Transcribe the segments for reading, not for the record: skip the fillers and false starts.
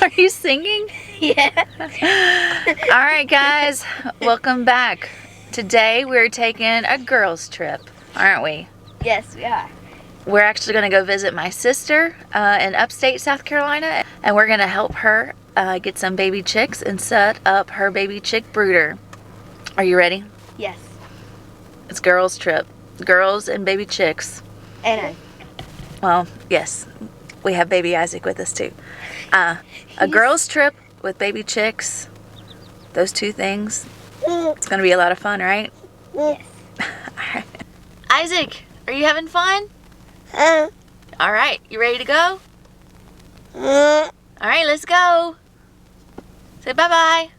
Are you singing? Yeah. All right, guys, welcome back. Today we're taking a girls' trip, aren't we? Yes, we are. We're actually going to go visit my sister in upstate South Carolina, and we're going to help her get some baby chicks and set up her baby chick brooder. Are you ready? Yes. It's girls' trip. Girls and baby chicks. And Well, yes, we have baby Isaac with us too. A girls' trip with baby chicks. Those two things. It's going to be a lot of fun, right? yes. Isaac, are you having fun? All right, you ready to go? All right, let's go. Say bye-bye.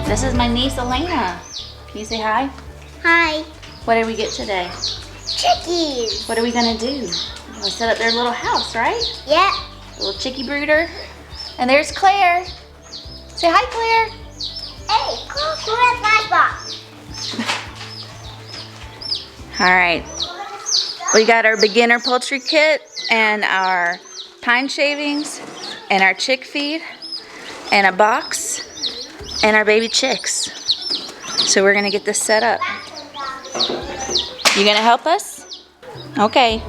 This is my niece Elena. Can you say hi? Hi. What did we get today? Chickies. What are we gonna do? We're gonna set up their little house, right? Yeah. Little chickie brooder. And there's Claire. Say hi, Claire. Hey, who has my box? All right. We got our beginner poultry kit and our pine shavings and our chick feed and a box and our baby chicks. So we're gonna get this set up. You gonna help us? Okay.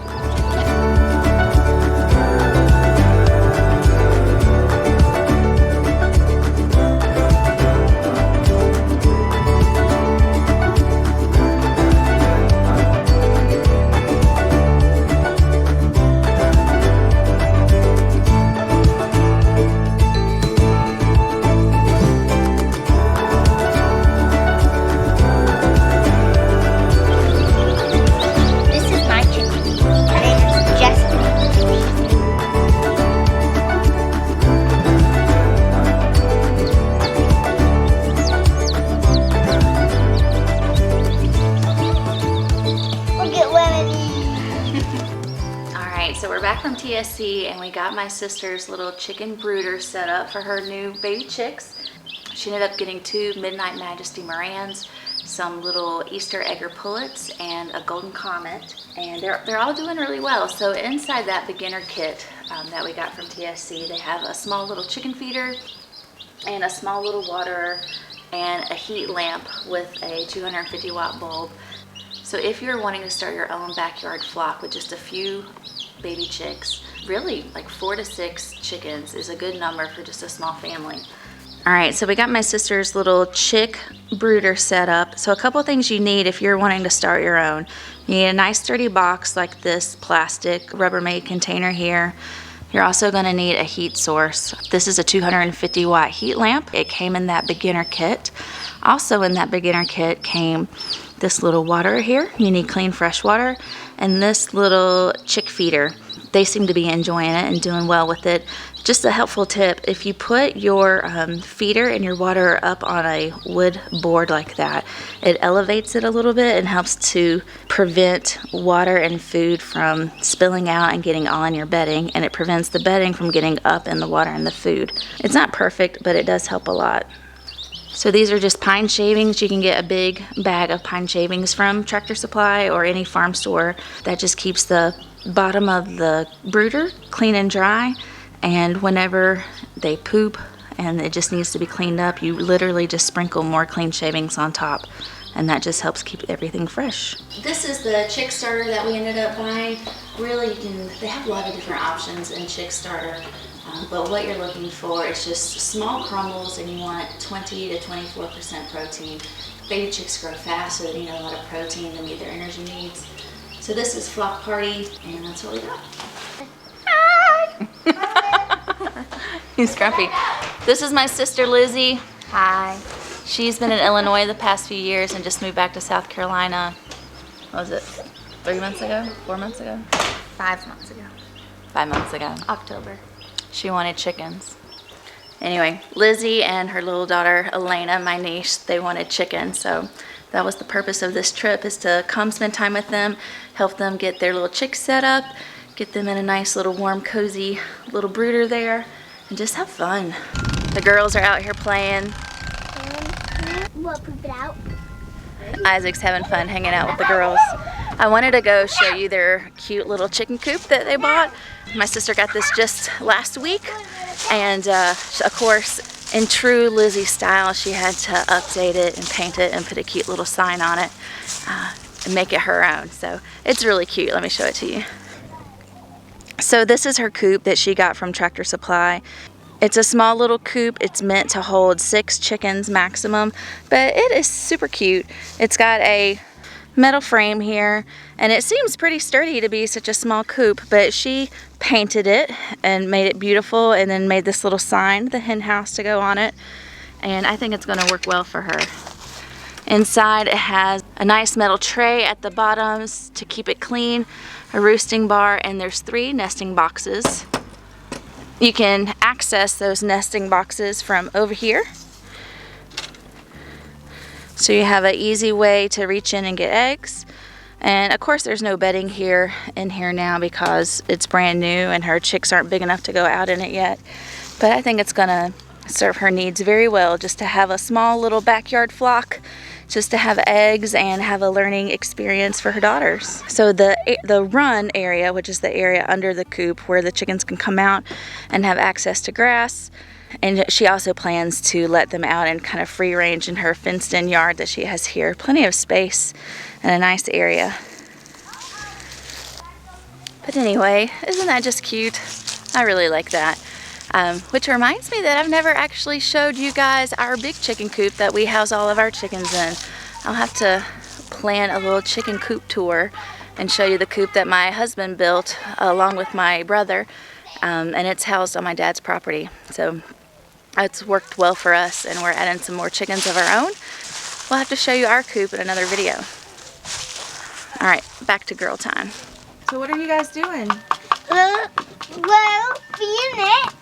So we're back from TSC and we got my sister's little chicken brooder set up for her new baby chicks. She ended up getting 2 Midnight Majesty Morans, some little Easter Egger pullets, and a golden comet. And they're all doing really well. So inside that beginner kit that we got from TSC, they have a small little chicken feeder and a small little waterer and a heat lamp with a 250 watt bulb. So if you're wanting to start your own backyard flock with just a few baby chicks, really like 4 to 6 chickens is a good number for just a small family. All right, so we got my sister's little chick brooder set up. So a couple things you need if you're wanting to start your own. You need a nice sturdy box like this plastic Rubbermaid container here. You're also going to need a heat source. This is a 250 watt heat lamp. It came in that beginner kit. Also in that beginner kit came this little water here. You need clean fresh water, and this little chick feeder. They seem to be enjoying it and doing well with it. Just a helpful tip, if you put your feeder and your water up on a wood board like that, it elevates it a little bit and helps to prevent water and food from spilling out and getting on your bedding, and it prevents the bedding from getting up in the water and the food. It's not perfect, but it does help a lot. So these are just pine shavings. You can get a big bag of pine shavings from Tractor Supply or any farm store. That just keeps the bottom of the brooder clean and dry. And whenever they poop and it just needs to be cleaned up, you literally just sprinkle more clean shavings on top. And that just helps keep everything fresh. This is the chick starter that we ended up buying. Really, they have a lot of different options in chick starter. But what you're looking for is just small crumbles, and you want 20 to 24% protein. Baby chicks grow fast, so they need a lot of protein to meet their energy needs. So this is Flock Party, and that's what we got. Hi! He's grumpy. This is my sister Lizzie. Hi. She's been in Illinois the past few years and just moved back to South Carolina. What was it? 3 months ago? 4 months ago? 5 months ago. 5 months ago. October. She wanted chickens. Anyway, Lizzie and her little daughter Elena, my niece, they wanted chicken. So that was the purpose of this trip, is to come spend time with them, help them get their little chicks set up, get them in a nice little warm, cozy little brooder there, and just have fun. The girls are out here playing. What, poop it out? Isaac's having fun hanging out with the girls. I wanted to go show you their cute little chicken coop that they bought. My sister got this just last week, and of course, in true Lizzie style, she had to update it and paint it and put a cute little sign on it and make it her own. So it's really cute. Let me show it to you. So this is her coop that she got from Tractor Supply. It's a small little coop. It's meant to hold 6 chickens maximum, but it is super cute. It's got a metal frame here, and it seems pretty sturdy to be such a small coop, but she painted it and made it beautiful, and then made this little sign, the hen house, to go on it, and I think it's going to work well for her. Inside it has a nice metal tray at the bottoms to keep it clean, a roosting bar, and there's 3 nesting boxes. You can access those nesting boxes from over here. So you have an easy way to reach in and get eggs. And of course there's no bedding in here now because it's brand new and her chicks aren't big enough to go out in it yet. But I think it's gonna serve her needs very well, just to have a small little backyard flock, just to have eggs and have a learning experience for her daughters. So the run area, which is the area under the coop where the chickens can come out and have access to grass, and she also plans to let them out in kind of free range in her fenced in yard that she has here. Plenty of space and a nice area. But anyway, isn't that just cute? I really like that. Which reminds me that I've never actually showed you guys our big chicken coop that we house all of our chickens in. I'll have to plan a little chicken coop tour and show you the coop that my husband built along with my brother, and it's housed on my dad's property. So it's worked well for us, and we're adding some more chickens of our own. We'll have to show you our coop in another video. All right, back to girl time. So what are you guys doing? Well, feeding it.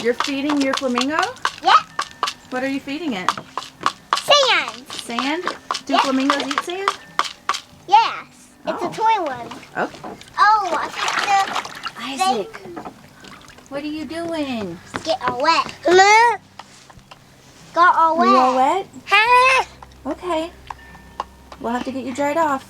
You're feeding your flamingo? Yeah. What are you feeding it? Sand. Sand? Do Yeah. flamingos eat sand? Yes. It's Oh. a toy one. Okay. Oh, I think Isaac, what are you doing? get all wet. Got all Are you all wet. wet? Okay. We'll have to get you dried off.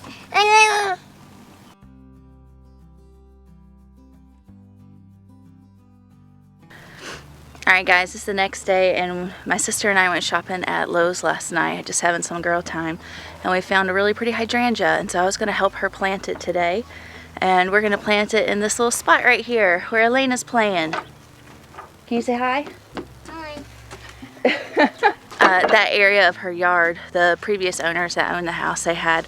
Alright guys, it's the next day, and my sister and I went shopping at Lowe's last night, just having some girl time, and we found a really pretty hydrangea, and so I was going to help her plant it today, and we're going to plant it in this little spot right here where Elena's playing. Can you say hi? Hi. That area of her yard, the previous owners that owned the house, they had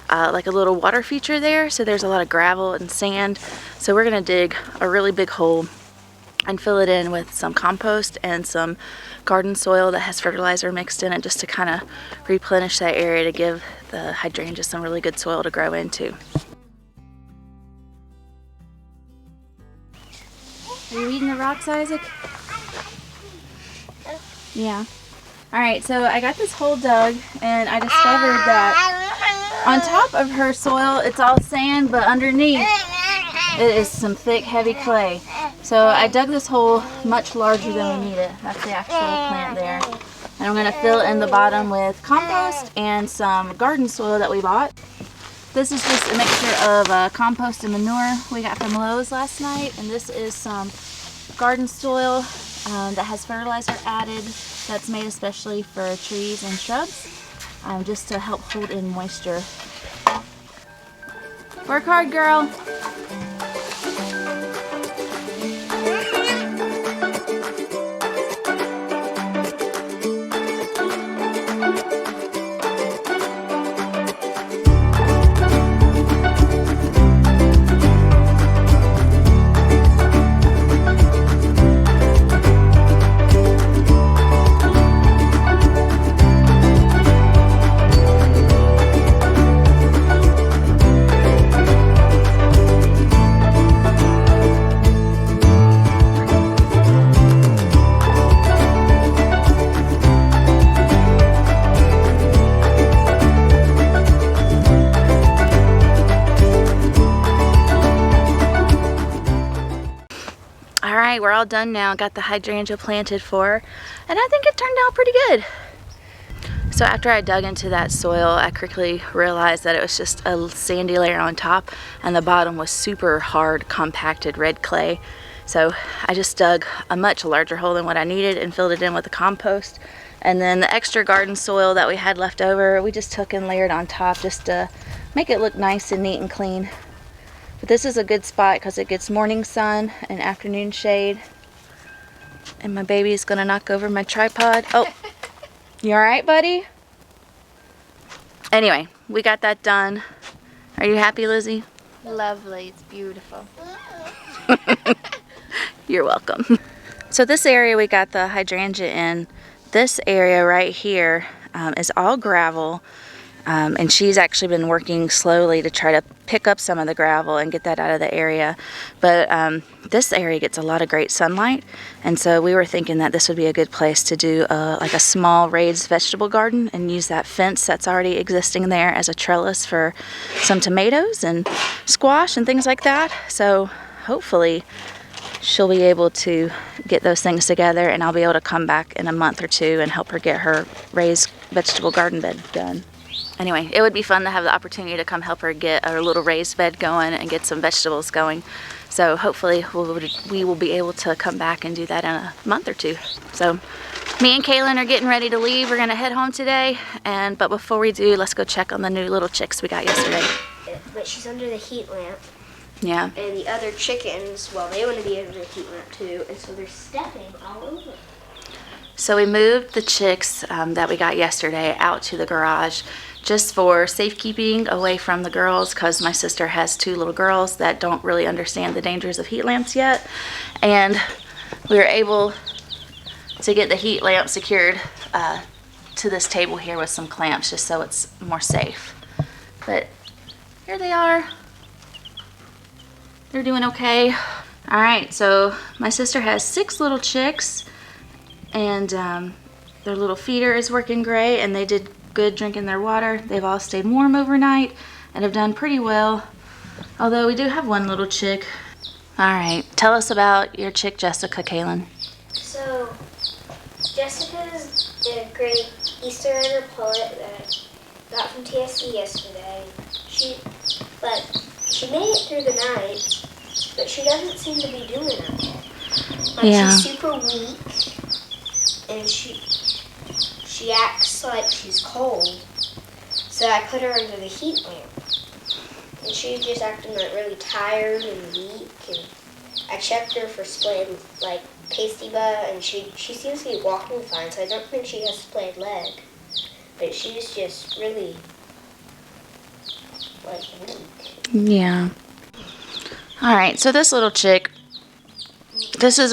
like a little water feature there, so there's a lot of gravel and sand, so we're going to dig a really big hole and fill it in with some compost and some garden soil that has fertilizer mixed in it, just to kind of replenish that area to give the hydrangea some really good soil to grow into. Are you eating the rocks, Isaac? Yeah. Alright, so I got this hole dug, and I discovered that on top of her soil it's all sand, but underneath it is some thick, heavy clay. So I dug this hole much larger than we need it. That's the actual plant there. And I'm going to fill in the bottom with compost and some garden soil that we bought. This is just a mixture of compost and manure we got from Lowe's last night. And this is some garden soil that has fertilizer added, that's made especially for trees and shrubs, just to help hold in moisture. Work hard, girl. all done now. Got the hydrangea planted for her, and I think it turned out pretty good. So after I dug into that soil, I quickly realized that it was just a sandy layer on top, and the bottom was super hard, compacted red clay. So I just dug a much larger hole than what I needed and filled it in with the compost. And then the extra garden soil that we had left over, we just took and layered on top just to make it look nice and neat and clean. But this is a good spot because it gets morning sun and afternoon shade. And my baby is gonna knock over my tripod. Oh, you all right, buddy? Anyway, we got that done. Are you happy, Lizzie? Lovely. It's beautiful. You're welcome. So this area we got the hydrangea in. This area right here is all gravel. And she's actually been working slowly to try to pick up some of the gravel and get that out of the area. But this area gets a lot of great sunlight, and so we were thinking that this would be a good place to do like a small raised vegetable garden and use that fence that's already existing there as a trellis for some tomatoes and squash and things like that. So hopefully she'll be able to get those things together, and I'll be able to come back in a month or two and help her get her raised vegetable garden bed done. Anyway, it would be fun to have the opportunity to come help her get a little raised bed going and get some vegetables going. So hopefully we will be able to come back and do that in a month or two. So me and Kaylin are getting ready to leave. We're gonna head home today, but before we do, let's go check on the new little chicks we got yesterday. But she's under the heat lamp. Yeah. And the other chickens, well, they want to be under the heat lamp too, and so they're stepping all over. So we moved the chicks that we got yesterday out to the garage just for safekeeping away from the girls, because my sister has 2 little girls that don't really understand the dangers of heat lamps yet. And we were able to get the heat lamp secured to this table here with some clamps just so it's more safe. But here they are. They're doing okay. All right, so my sister has 6 little chicks, and their little feeder is working great, and they did good drinking their water. They've all stayed warm overnight and have done pretty well, although we do have 1 little chick. All right, tell us about your chick Jessica, Kaylin. So, Jessica's a great Easter egg pullet that I got from TSC yesterday. She made it through the night, but she doesn't seem to be doing it. She's super weak, and she acts like she's cold. So I put her under the heat lamp, and she's just acting like really tired and weak. And I checked her for splayed pasty butt, and she seems to be walking fine. So I don't think she has splayed leg, but she's just really weak. Yeah. All right, so this is a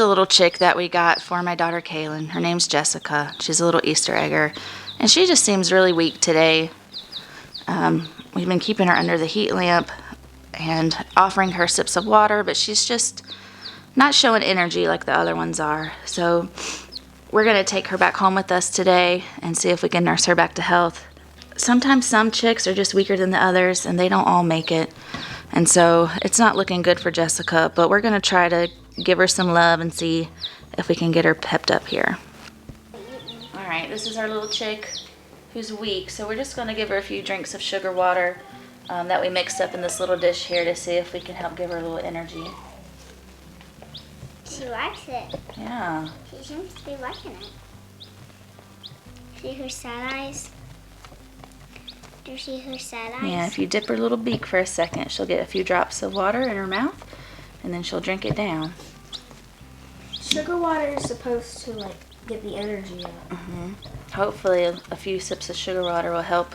little chick that we got for my daughter Kaylin. Her name's Jessica. She's a little Easter egger, and she just seems really weak today. We've been keeping her under the heat lamp and offering her sips of water, but she's just not showing energy like the other ones are. So we're gonna take her back home with us today and see if we can nurse her back to health. Sometimes some chicks are just weaker than the others, and they don't all make it. And so it's not looking good for Jessica, but we're gonna try to give her some love and see if we can get her pepped up here. All right, this is our little chick who's weak, so we're just gonna give her a few drinks of sugar water that we mixed up in this little dish here to see if we can help give her a little energy. She likes it. Yeah. She seems to be liking it. See her sad eyes? Do you see her sad eyes? Yeah, if you dip her little beak for a second, she'll get a few drops of water in her mouth, and then she'll drink it down. Sugar water is supposed to get the energy up. Mm-hmm. Hopefully a few sips of sugar water will help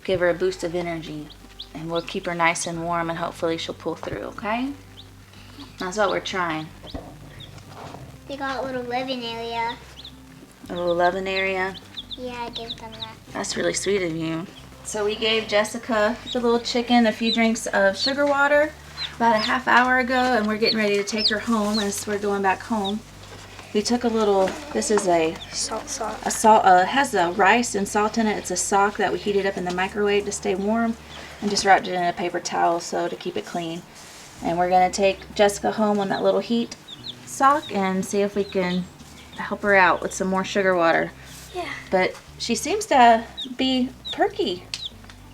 give her a boost of energy, and we'll keep her nice and warm, and hopefully she'll pull through, okay? That's what we're trying. They got a little living area. A little loving area. Yeah, I give them that. That's really sweet of you. So we gave Jessica, the little chicken, a few drinks of sugar water about a half hour ago, and we're getting ready to take her home as we're going back home. We took a little, this is a Salt sock. it has a rice and salt in it. It's a sock that we heated up in the microwave to stay warm, and just wrapped it in a paper towel so to keep it clean. And we're gonna take Jessica home on that little heat sock and see if we can help her out with some more sugar water. Yeah. But she seems to be perky.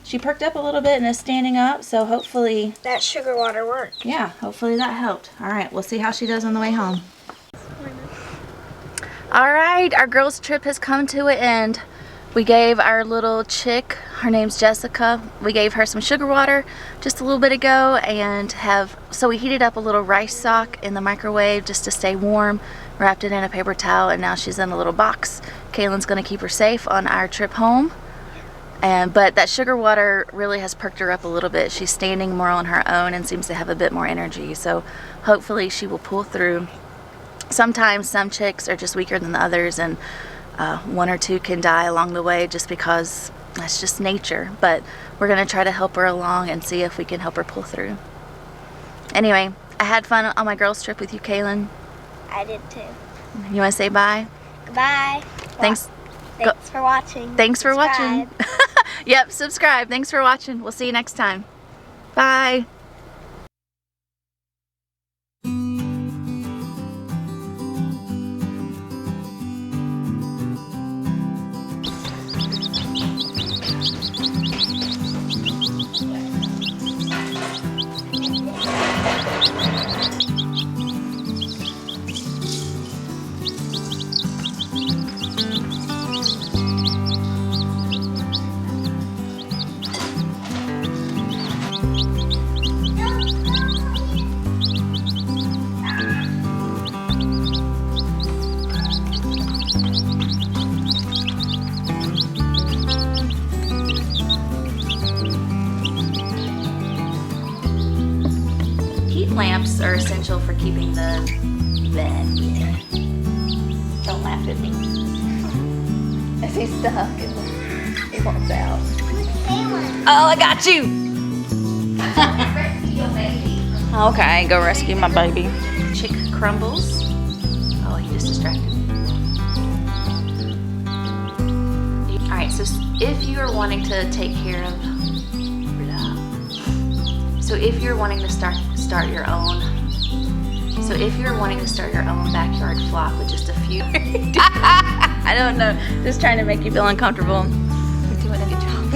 She perked up a little bit and is standing up, so hopefully, That sugar water worked. yeah, hopefully that helped. All right, we'll see how she does on the way home. All right, our girls' trip has come to an end. We gave our little chick, her name's Jessica, we gave her some sugar water just a little bit ago, and so we heated up a little rice sock in the microwave just to stay warm, wrapped it in a paper towel, and now she's in a little box. Kaylin's gonna keep her safe on our trip home. But that sugar water really has perked her up a little bit. She's standing more on her own and seems to have a bit more energy, so hopefully she will pull through. Sometimes some chicks are just weaker than the others, and one or two can die along the way just because that's just nature. But we're gonna try to help her along and see if we can help her pull through. Anyway, I had fun on my girls' trip with you, Kaylin. I did too. You wanna say bye? Goodbye. Thanks. Thanks for watching. Thanks for Subscribe. watching. Yep, subscribe. Thanks for watching. We'll see you next time. Bye. Lamps are essential for keeping the Don't laugh at me. As he's stuck and he wants out. Oh, I got you! Okay, go rescue my baby. Chick crumbles. Oh, he just distracted me. Alright, so if you are wanting to take care of if you're wanting to start your own backyard flock with just a few I don't know, just trying to make you feel uncomfortable. You're doing a good job.